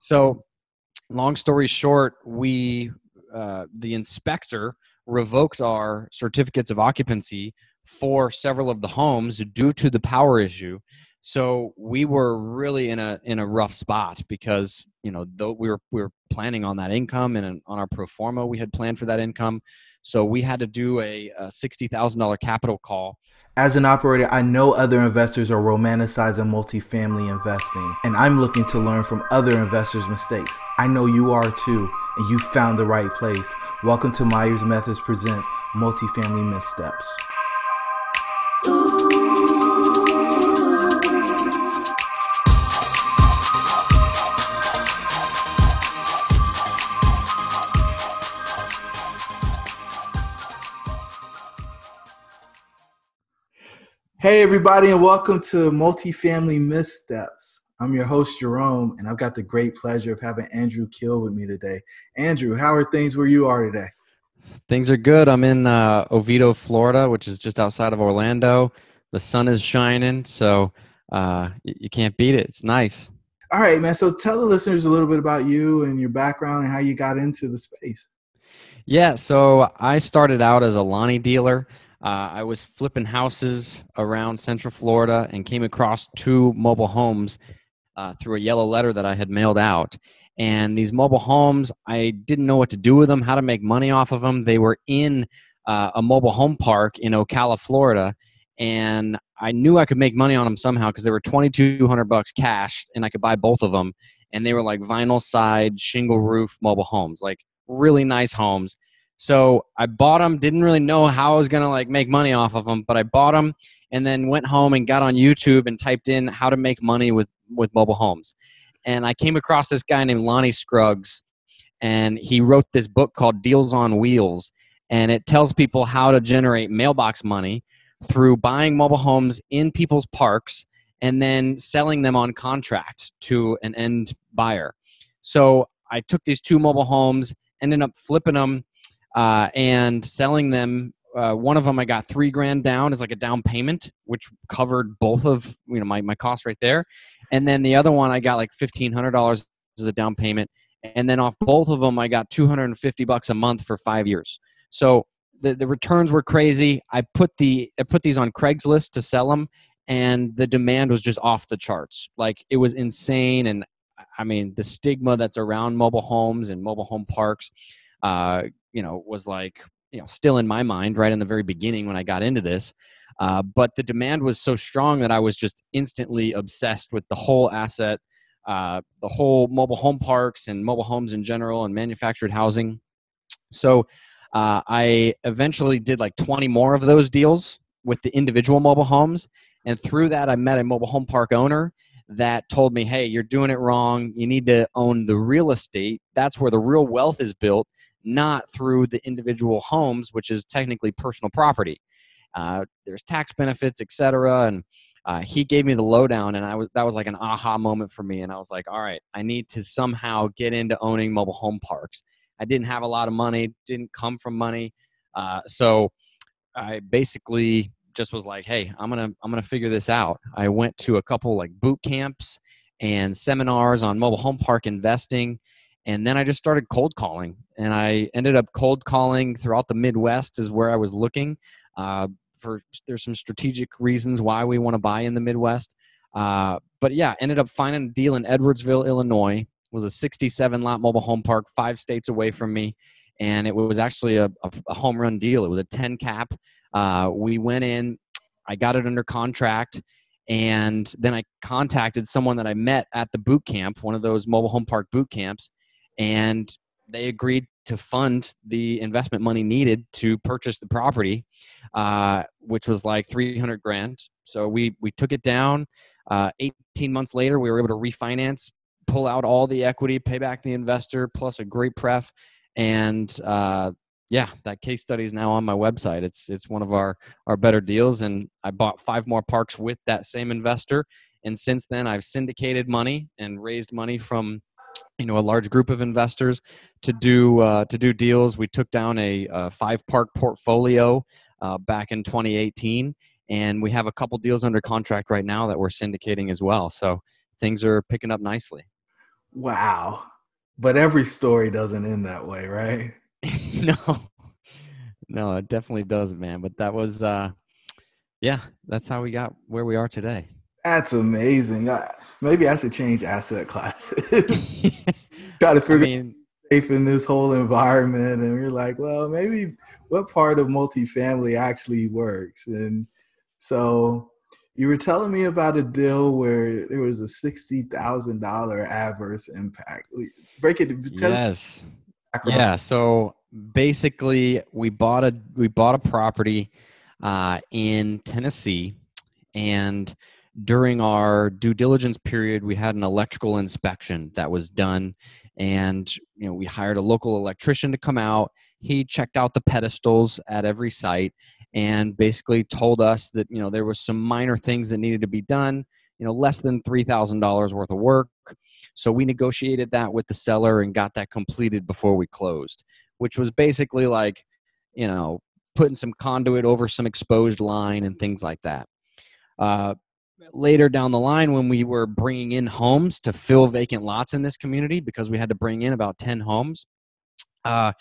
So long story short, the inspector revoked our certificates of occupancy for several of the homes due to the power issue. So we were really in a rough spot because, though we were planning on that income, and on our pro forma we had planned for that income. So we had to do a $60,000 capital call. As an operator, I know other investors are romanticizing multifamily investing, and I'm looking to learn from other investors' mistakes. I know you are too, and you found the right place. Welcome to Myers Methods Presents Multifamily Missteps. Hey everybody, and welcome to Multifamily Missteps. I'm your host Jerome, and I've got the great pleasure of having Andrew Keel with me today. Andrew, how are things where you are today? Things are good. I'm in Oviedo, Florida, which is just outside of Orlando. The sun is shining, so you can't beat it. It's nice. All right, man. So tell the listeners a little bit about you and your background and how you got into the space. Yeah, so I started out as a Lonnie Dealer. I was flipping houses around Central Florida and came across two mobile homes through a yellow letter that I had mailed out. And these mobile homes, I didn't know what to do with them, how to make money off of them. They were in a mobile home park in Ocala, Florida, and I knew I could make money on them somehow because they were $2,200 cash, and I could buy both of them. And they were like vinyl side, shingle roof mobile homes, like really nice homes. So I bought them, didn't really know how I was going to like make money off of them, but I bought them and then went home and got on YouTube and typed in how to make money with mobile homes. And I came across this guy named Lonnie Scruggs, and he wrote this book called Deals on Wheels. And it tells people how to generate mailbox money through buying mobile homes in people's parks and then selling them on contract to an end buyer. So I took these two mobile homes, ended up flipping them and selling them. One of them I got $3,000 down as like a down payment, which covered both of my costs right there. And then the other one I got like $1,500 as a down payment. And then off both of them I got $250 a month for 5 years. So the returns were crazy. I put these on Craigslist to sell them, and the demand was just off the charts. Like it was insane. And I mean, the stigma that's around mobile homes and mobile home parks, was like, still in my mind right in the very beginning when I got into this. But the demand was so strong that I was just instantly obsessed with the whole asset, the whole mobile home parks and mobile homes in general and manufactured housing. So I eventually did like 20 more of those deals with the individual mobile homes. And through that, I met a mobile home park owner that told me, hey, you're doing it wrong. You need to own the real estate. That's where the real wealth is built, not through the individual homes, which is technically personal property. There's tax benefits, etc. And he gave me the lowdown, and that was like an aha moment for me. And I was like, all right, I need to somehow get into owning mobile home parks. I didn't have a lot of money, didn't come from money. So I basically just was like, hey, I'm gonna figure this out. I went to a couple like boot camps and seminars on mobile home park investing. And then I just started cold calling, and I ended up cold calling throughout the Midwest is where I was looking. There's some strategic reasons why we want to buy in the Midwest. But yeah, ended up finding a deal in Edwardsville, Illinois. It was a 67 lot mobile home park, 5 states away from me. And it was actually a home run deal. It was a 10 cap. We went in, I got it under contract. And then I contacted someone that I met at the boot camp, one of those mobile home park boot camps. And they agreed to fund the investment money needed to purchase the property, which was like $300,000. So we took it down. 18 months later, we were able to refinance, pull out all the equity, pay back the investor, plus a great pref. And that case study is now on my website. It's one of our better deals. And I bought 5 more parks with that same investor. And since then, I've syndicated money and raised money from a large group of investors to do deals. We took down a 5-park portfolio back in 2018, and we have a couple deals under contract right now that we're syndicating as well. So things are picking up nicely. Wow. But every story doesn't end that way, right? No, no, it definitely doesn't, man. But that was, yeah, that's how we got where we are today. That's amazing. Maybe I should change asset classes. Try to I figure mean, safe in this whole environment, and we're like, well, maybe what part of multifamily actually works. And so you were telling me about a deal where there was a $60,000 adverse impact. Break it. Tell me yes. the background. Yeah. So basically, we bought a property in Tennessee, and during our due diligence period, we had an electrical inspection that was done, and we hired a local electrician to come out. He checked out the pedestals at every site and basically told us that there was some minor things that needed to be done. Less than $3,000 worth of work. So we negotiated that with the seller and got that completed before we closed, which was basically like, putting some conduit over some exposed line and things like that. Uh, Later down the line, when we were bringing in homes to fill vacant lots in this community, because we had to bring in about 10 homes, uh,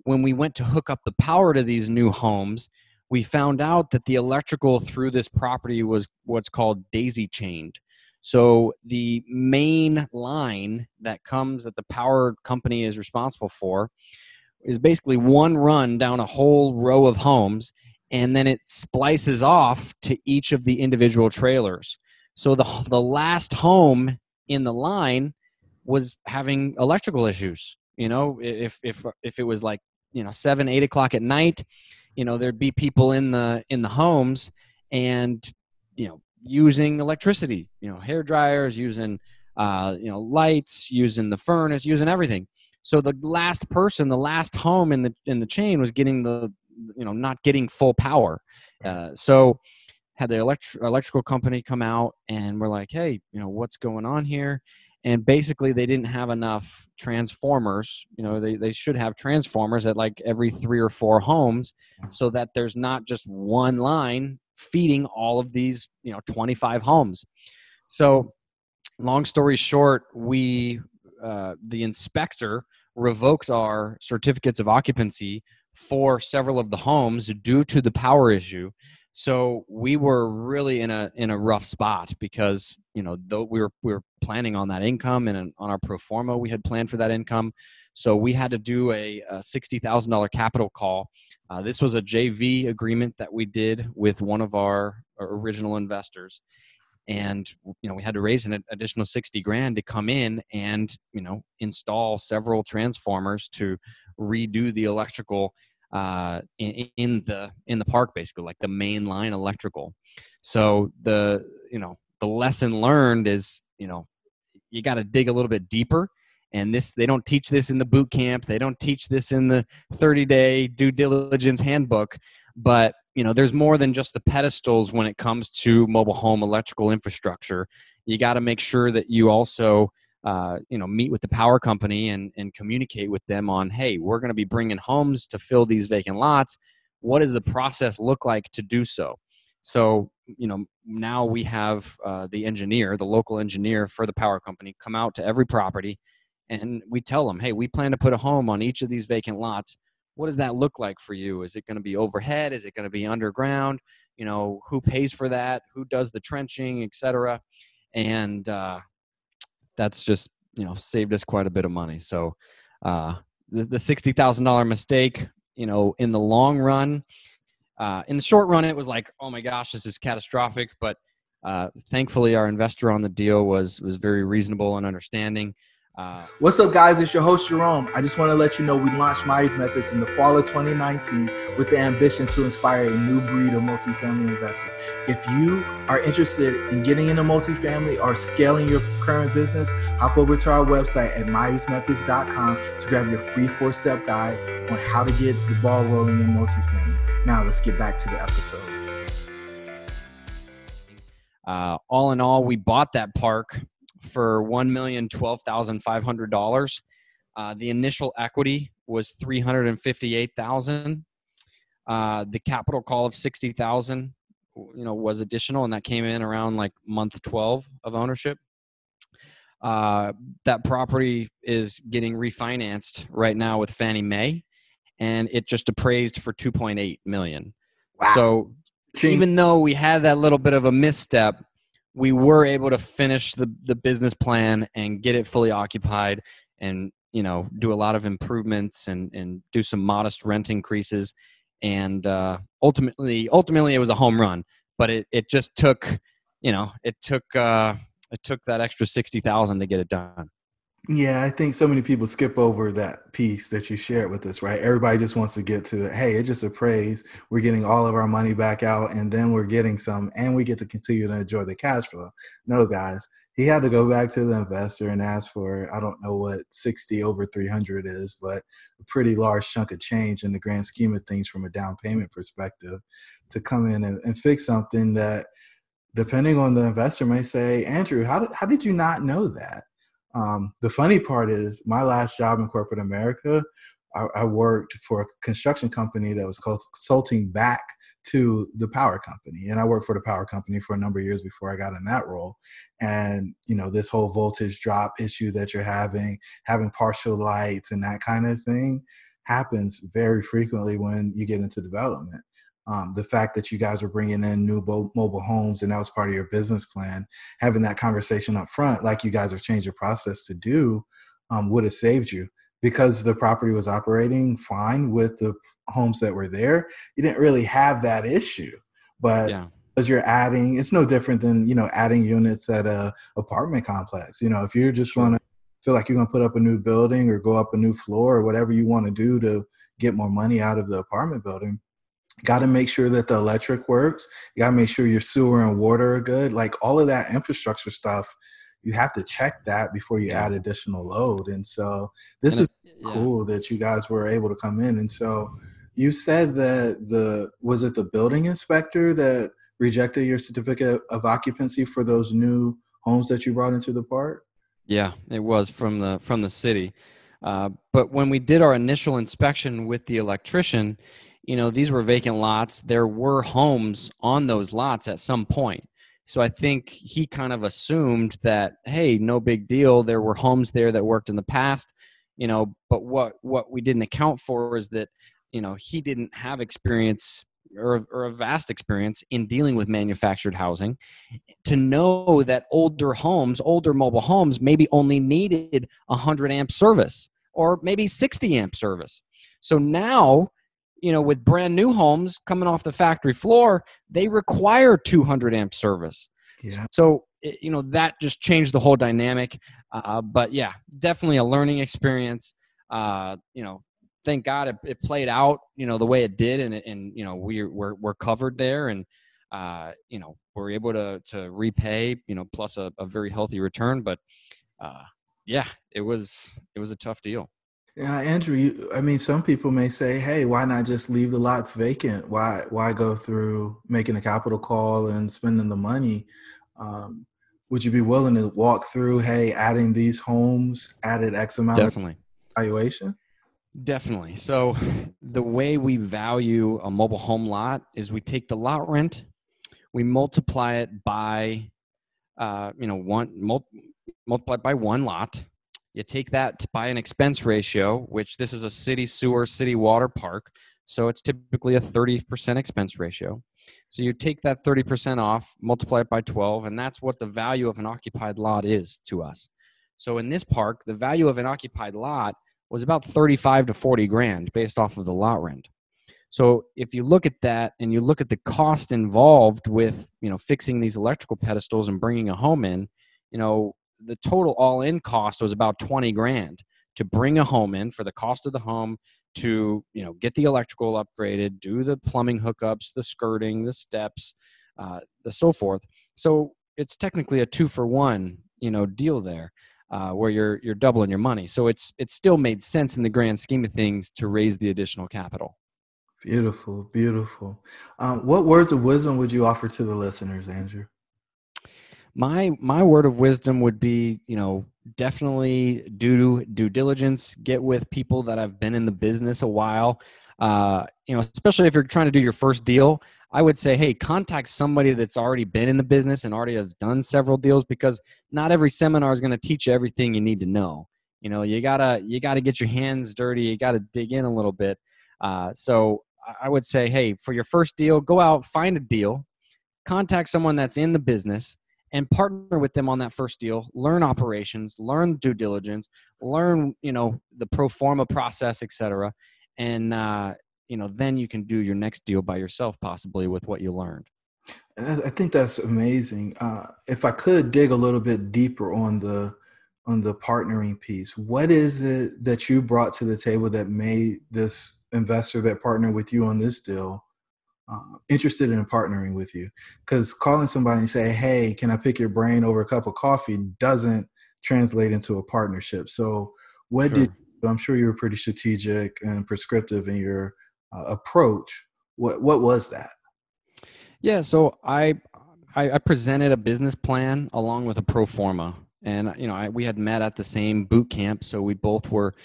when we went to hook up the power to these new homes, we found out that the electrical through this property was what's called daisy chained. So the main line that the power company is responsible for is basically one run down a whole row of homes, and then it splices off to each of the individual trailers. So the last home in the line was having electrical issues. If it was like 7-8 o'clock at night, there'd be people in the homes, and using electricity, hair dryers, using lights, using the furnace, using everything. So the last person, the last home in the chain was getting not getting full power. So had the electrical company come out, and we're like, hey, what's going on here? And basically they didn't have enough transformers. They should have transformers at like every 3 or 4 homes, so that there's not just one line feeding all of these 25 homes. So long story short, the inspector revoked our certificates of occupancy for several of the homes due to the power issue. So we were really in a rough spot, because though we were planning on that income, and on our pro forma we had planned for that income. So we had to do a $60,000 capital call. This was a JV agreement that we did with one of our original investors, and we had to raise an additional 60 grand to come in and install several transformers to redo the electrical in the park, basically like the main line electrical. So the lesson learned is you got to dig a little bit deeper. And they don't teach this in the boot camp. They don't teach this in the 30-day due diligence handbook. But there's more than just the pedestals when it comes to mobile home electrical infrastructure. You got to make sure that you also meet with the power company and communicate with them on, hey, we're going to be bringing homes to fill these vacant lots. What does the process look like to do so? So now we have the local engineer for the power company, come out to every property, and we tell them, hey, we plan to put a home on each of these vacant lots. What does that look like for you? Is it going to be overhead? Is it going to be underground? Who pays for that? Who does the trenching, et cetera? And that's just, saved us quite a bit of money. So the $60,000 mistake, in the long run, in the short run, it was like, oh my gosh, this is catastrophic. But thankfully, our investor on the deal was very reasonable and understanding. What's up, guys? It's your host, Jerome. I just want to let you know we launched Myers Methods in the fall of 2019 with the ambition to inspire a new breed of multifamily investor. If you are interested in getting into multifamily or scaling your current business, hop over to our website at myersmethods.com to grab your free 4-step guide on how to get the ball rolling in multifamily. Now, let's get back to the episode. All in all, we bought that park for $1,012,500. The initial equity was $358,000. The capital call of $60,000, was additional, and that came in around like month 12 of ownership. That property is getting refinanced right now with Fannie Mae, and it just appraised for 2.8 million. Wow. So even though we had that little bit of a misstep, we were able to finish the business plan and get it fully occupied, and do a lot of improvements and do some modest rent increases. And ultimately it was a home run, but it just took it took that extra 60,000 to get it done. Yeah, I think so many people skip over that piece that you shared with us, right? Everybody just wants to get to, hey, it just appraised. We're getting all of our money back out, and then we're getting some, and we get to continue to enjoy the cash flow. No, guys, he had to go back to the investor and ask for, I don't know what 60 over 300 is, but a pretty large chunk of change in the grand scheme of things from a down payment perspective to come in and fix something that, depending on the investor, may say, Andrew, how did you not know that? The funny part is my last job in corporate America, I worked for a construction company that was consulting back to the power company. And I worked for the power company for a number of years before I got in that role. And, this whole voltage drop issue that you're having partial lights and that kind of thing happens very frequently when you get into development. The fact that you guys were bringing in new mobile homes and that was part of your business plan, having that conversation up front, like you guys have changed your process to do, would have saved you, because the property was operating fine with the homes that were there. You didn't really have that issue, but Yeah. as you're adding, it's no different than, adding units at a apartment complex. If you're just Sure. going to feel like you're going to put up a new building or go up a new floor or whatever you want to do to get more money out of the apartment building, got to make sure that the electric works. You got to make sure your sewer and water are good. Like all of that infrastructure stuff, you have to check that before you add additional load. And so this is cool that you guys were able to come in. And so you said that was it the building inspector that rejected your certificate of occupancy for those new homes that you brought into the park? Yeah, it was from the city. But when we did our initial inspection with the electrician, these were vacant lots. There were homes on those lots at some point. So I think he kind of assumed that, hey, no big deal. There were homes there that worked in the past, but what we didn't account for is that, he didn't have experience or a vast experience in dealing with manufactured housing to know that older mobile homes maybe only needed 100 amp service or maybe 60 amp service. So now, with brand new homes coming off the factory floor, they require 200 amp service. Yeah. So, that just changed the whole dynamic. But yeah, definitely a learning experience. Thank God it played out, the way it did. And we're covered there, and, we're able to repay, plus a very healthy return. But yeah, it was a tough deal. Yeah, Andrew, I mean, some people may say, hey, why not just leave the lots vacant? Why go through making a capital call and spending the money? Would you be willing to walk through, hey, adding these homes added X amount Definitely. of valuation? Definitely. So the way we value a mobile home lot is we take the lot rent, we multiply it by, multiply by one lot. You take that by an expense ratio, which this is a city sewer, city water park. So it's typically a 30% expense ratio. So you take that 30% off, multiply it by 12, and that's what the value of an occupied lot is to us. So in this park, the value of an occupied lot was about 35 to 40 grand based off of the lot rent. So if you look at that and you look at the cost involved with, fixing these electrical pedestals and bringing a home in, the total all-in cost was about 20 grand to bring a home in for the cost of the home, to, get the electrical upgraded, do the plumbing hookups, the skirting, the steps, the so forth. So it's technically a 2-for-1, deal there, where you're doubling your money. So it still made sense in the grand scheme of things to raise the additional capital. Beautiful, beautiful. What words of wisdom would you offer to the listeners, Andrew? My word of wisdom would be, definitely do due diligence, get with people that have been in the business a while. Especially if you're trying to do your first deal, I would say, hey, contact somebody that's already been in the business and already has done several deals, because not every seminar is going to teach you everything you need to know. You gotta get your hands dirty. You gotta dig in a little bit. So I would say, hey, for your first deal, go out, find a deal, contact someone that's in the business, and partner with them on that first deal. Learn operations, learn due diligence, learn the pro forma process, etc. And then you can do your next deal by yourself, possibly with what you learned. I think that's amazing. If I could dig a little bit deeper on the partnering piece, what is it that you brought to the table that made this investor that partnered with you on this deal interested in partnering with you? Because calling somebody and say, hey, can I pick your brain over a cup of coffee doesn't translate into a partnership. So what Sure. I'm sure you were pretty strategic and prescriptive in your approach. What was that? Yeah, so I presented a business plan along with a pro forma, and we had met at the same boot camp, so we both were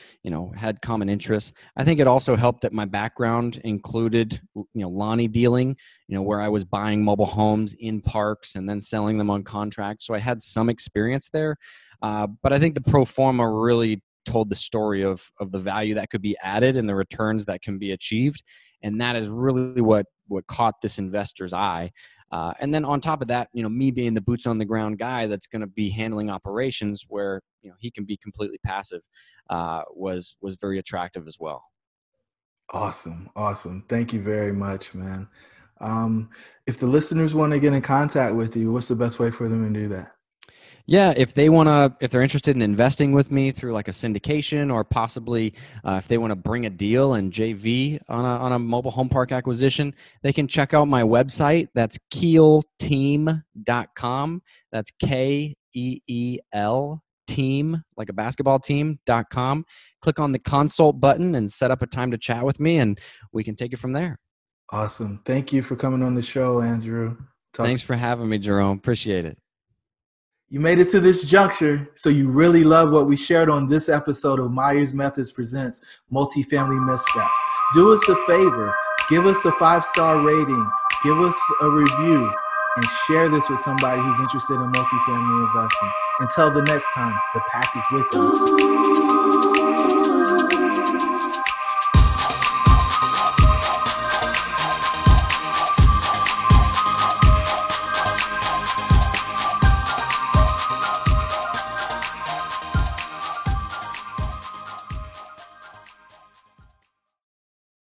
had common interests. I think it also helped that my background included Lonnie dealing, where I was buying mobile homes in parks and then selling them on contract, so I had some experience there. But I think the pro forma really told the story of the value that could be added and the returns that can be achieved, and that is really what caught this investor's eye. And then on top of that, me being the boots on the ground guy that's going to be handling operations where he can be completely passive, was very attractive as well. Awesome. Thank you very much, man. If the listeners want to get in contact with you, what's the best way for them to do that? Yeah, if they're interested in investing with me through like a syndication, or possibly if they want to bring a deal and JV on a mobile home park acquisition, they can check out my website. That's keelteam.com. That's KEEL team, like a basketball team.com. Click on the consult button and set up a time to chat with me, and we can take it from there. Awesome. Thank you for coming on the show, Andrew. Thanks for having me, Jerome. Appreciate it. You made it to this juncture, so you really love what we shared on this episode of Myers Methods Presents Multifamily Missteps. Do us a favor, give us a 5-star rating, give us a review, and share this with somebody who's interested in multifamily investing. Until the next time, the pack is with you.